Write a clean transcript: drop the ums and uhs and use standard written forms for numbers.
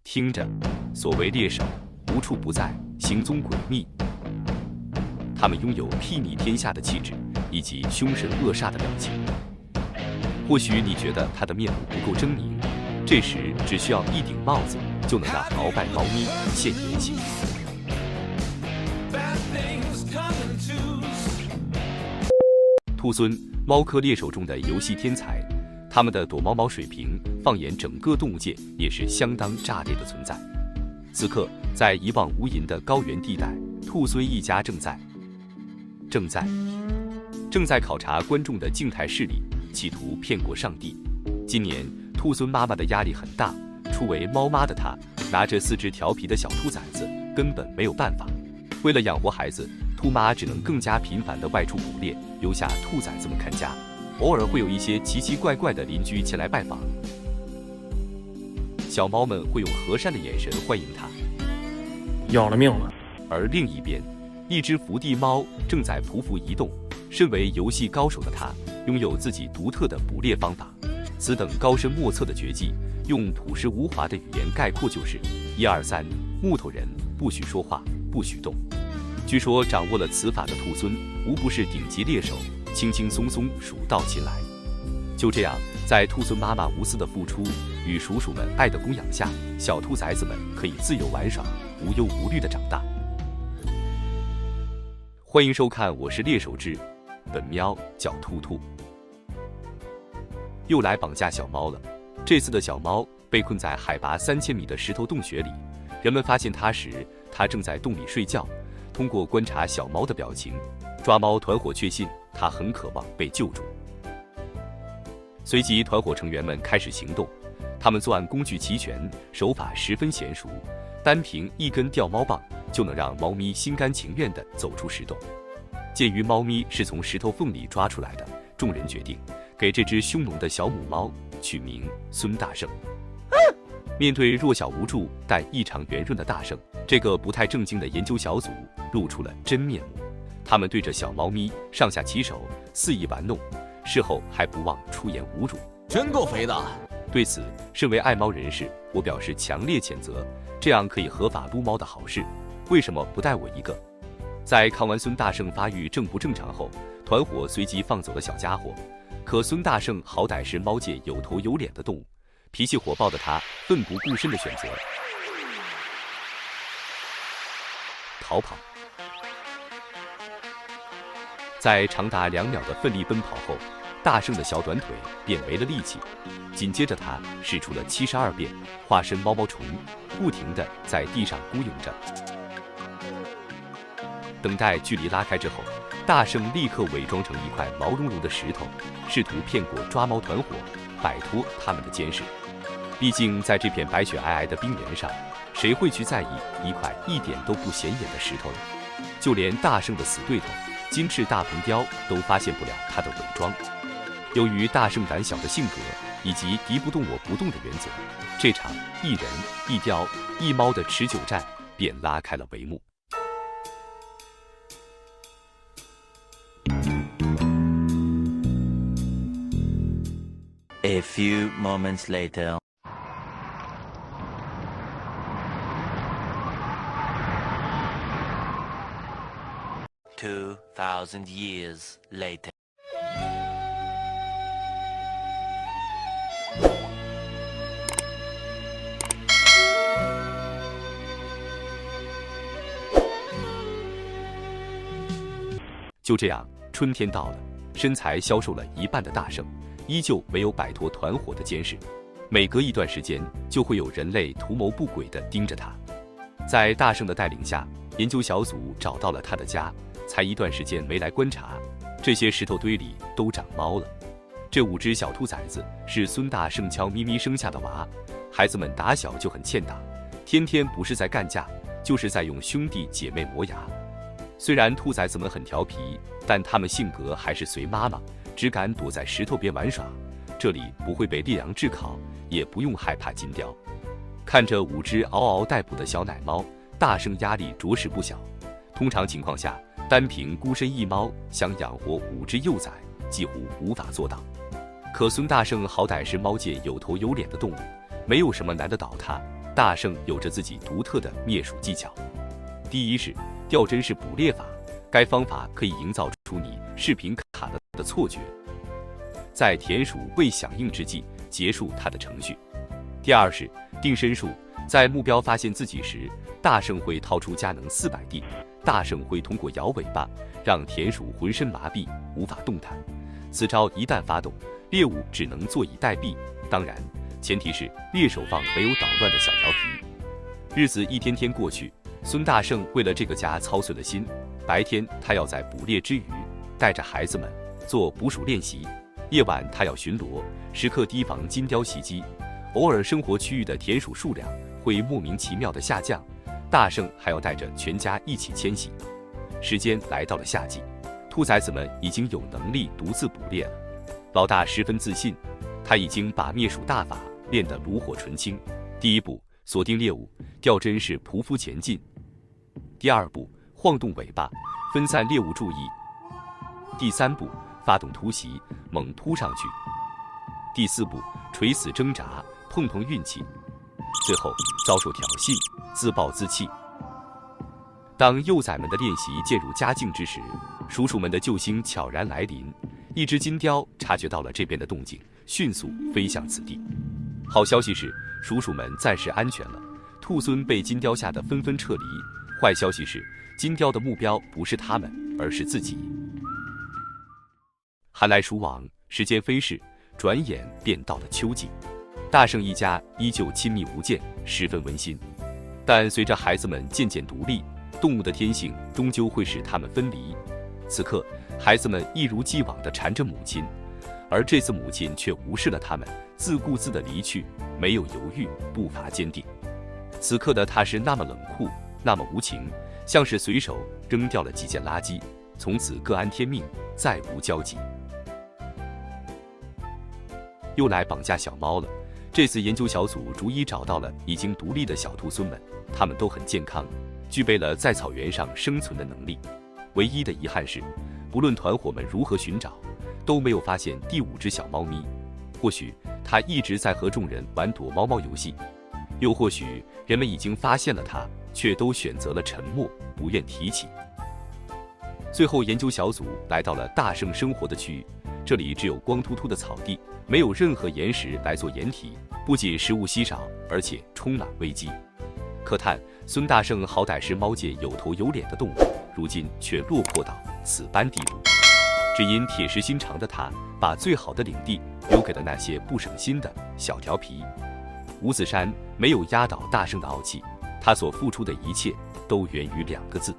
听着，所谓猎手无处不在，行踪诡秘。他们拥有睥睨天下的气质，以及凶神恶煞的表情。或许你觉得它的面目不够狰狞，这时只需要一顶帽子，就能让鳌拜猫咪现原形。兔狲，猫科猎手中的游戏天才，它们的躲猫猫水平，放眼整个动物界也是相当炸裂的存在。此刻，在一望无垠的高原地带，兔狲一家正在考察观众的静态视力，企图骗过上帝。今年，兔狲妈妈的压力很大，初为猫妈的她，拿着4只调皮的小兔崽子，根本没有办法。为了养活孩子，兔妈只能更加频繁地外出捕猎，留下兔崽子们看家。偶尔会有一些奇奇怪怪的邻居前来拜访，小猫们会用和善的眼神欢迎它，要了命了。而另一边，一只伏地猫正在匍匐移动。身为游戏高手的它，拥有自己独特的捕猎方法。此等高深莫测的绝技，用朴实无华的语言概括就是：1、2、3，木头人，不许说话，不许动。据说掌握了此法的兔狲，无不是顶级猎手，轻轻松松数到擒来。就这样，在兔狲妈妈无私的付出与鼠鼠们爱的供养下，小兔崽子们可以自由玩耍，无忧无虑地长大。欢迎收看，我是猎手志，本喵叫兔兔。又来绑架小猫了。这次的小猫被困在海拔3000米的石头洞穴里，人们发现它时，它正在洞里睡觉。通过观察小猫的表情，抓猫团伙确信它很渴望被救助。随即，团伙成员们开始行动。他们作案工具齐全，手法十分娴熟，单凭一根钓猫棒就能让猫咪心甘情愿地走出石洞。鉴于猫咪是从石头缝里抓出来的，众人决定给这只凶猛的小母猫取名孙大圣。面对弱小无助但异常圆润的大圣，这个不太正经的研究小组露出了真面目。他们对着小猫咪上下其手，肆意玩弄，事后还不忘出言侮辱，真够肥的。对此，身为爱猫人士，我表示强烈谴责。这样可以合法撸猫的好事，为什么不带我一个？在看完孙大圣发育正不正常后，团伙随即放走了小家伙。可孙大圣好歹是猫界有头有脸的动物，脾气火爆的他奋不顾身的选择逃跑。在长达2秒的奋力奔跑后，大圣的小短腿便没了力气。紧接着他使出了72变化身猫毛虫，不停地在地上孤勇着。等待距离拉开之后，大圣立刻伪装成一块毛茸茸的石头，试图骗过抓猫团伙，摆脱他们的监视。毕竟在这片白雪皑皑的冰原上，谁会去在意一块一点都不显眼的石头呢？就连大圣的死对头金翅大鹏雕都发现不了他的伪装。由于大圣胆小的性格以及敌不动我不动的原则，这场一人一雕一猫的持久战便拉开了帷幕。A few moments later. "2,000 years later." 就这样，春天到了，身材消瘦了一半的大圣依旧没有摆脱团伙的监视，每隔一段时间就会有人类图谋不轨地盯着他。在大圣的带领下，研究小组找到了他的家，才一段时间没来观察，这些石头堆里都长猫了。这5只小兔崽子是孙大圣悄咪咪生下的娃，孩子们打小就很欠打，天天不是在干架，就是在用兄弟姐妹磨牙。虽然兔崽子们很调皮，但他们性格还是随妈妈，只敢躲在石头边玩耍，这里不会被烈阳炙烤，也不用害怕金雕。看着5只嗷嗷待哺的小奶猫，大圣压力着实不小。通常情况下，单凭孤身一猫想养活5只幼崽，几乎无法做到。可孙大圣好歹是猫界有头有脸的动物，没有什么难得倒他。大圣有着自己独特的灭鼠技巧。第一是吊针式捕猎法，该方法可以营造出你视频卡了的错觉，在田鼠未响应之际结束它的程序。第二是定身术，在目标发现自己时，大圣会掏出佳能400D，大圣会通过摇尾巴让田鼠浑身麻痹，无法动弹。此招一旦发动，猎物只能坐以待毙，当然前提是猎手放没有捣乱的小调皮。日子一天天过去，孙大圣为了这个家操碎了心。白天他要在捕猎之余带着孩子们做捕鼠练习，夜晚他要巡逻，时刻提防金雕袭击。偶尔生活区域的田鼠数量会莫名其妙的下降，大圣还要带着全家一起迁徙。时间来到了夏季，兔崽子们已经有能力独自捕猎了。老大十分自信，他已经把灭鼠大法练得炉火纯青。第一步，锁定猎物，吊针式匍匐前进。第二步，晃动尾巴，分散猎物注意。第三步，发动突袭，猛突上去。第四步，垂死挣扎，碰碰运气。最后，遭受挑衅，自暴自弃。当幼崽们的练习渐入佳境之时，鼠鼠们的救星悄然来临。一只金雕察觉到了这边的动静，迅速飞向此地。好消息是，鼠鼠们暂时安全了，兔孙被金雕吓得纷纷撤离。坏消息是，金雕的目标不是他们，而是自己。寒来暑往，时间飞逝，转眼便到了秋季。大圣一家依旧亲密无间，十分温馨。但随着孩子们渐渐独立，动物的天性终究会使他们分离。此刻，孩子们一如既往地缠着母亲，而这次母亲却无视了他们，自顾自地离去，没有犹豫，步伐坚定。此刻的她是那么冷酷，那么无情，像是随手扔掉了几件垃圾，从此各安天命，再无交集。又来绑架小猫了。这次研究小组逐一找到了已经独立的小兔孙们，它们都很健康，具备了在草原上生存的能力。唯一的遗憾是，不论团伙们如何寻找，都没有发现第5只小猫咪。或许它一直在和众人玩躲猫猫游戏，又或许人们已经发现了它，却都选择了沉默，不愿提起。最后，研究小组来到了大圣生活的区域，这里只有光秃秃的草地，没有任何岩石来做掩体，不仅食物稀少，而且充满危机。可叹孙大圣好歹是猫界有头有脸的动物，如今却落魄到此般地步。只因铁石心肠的他，把最好的领地留给了那些不省心的小调皮。五子山没有压倒大圣的傲气，他所付出的一切都源于2个字：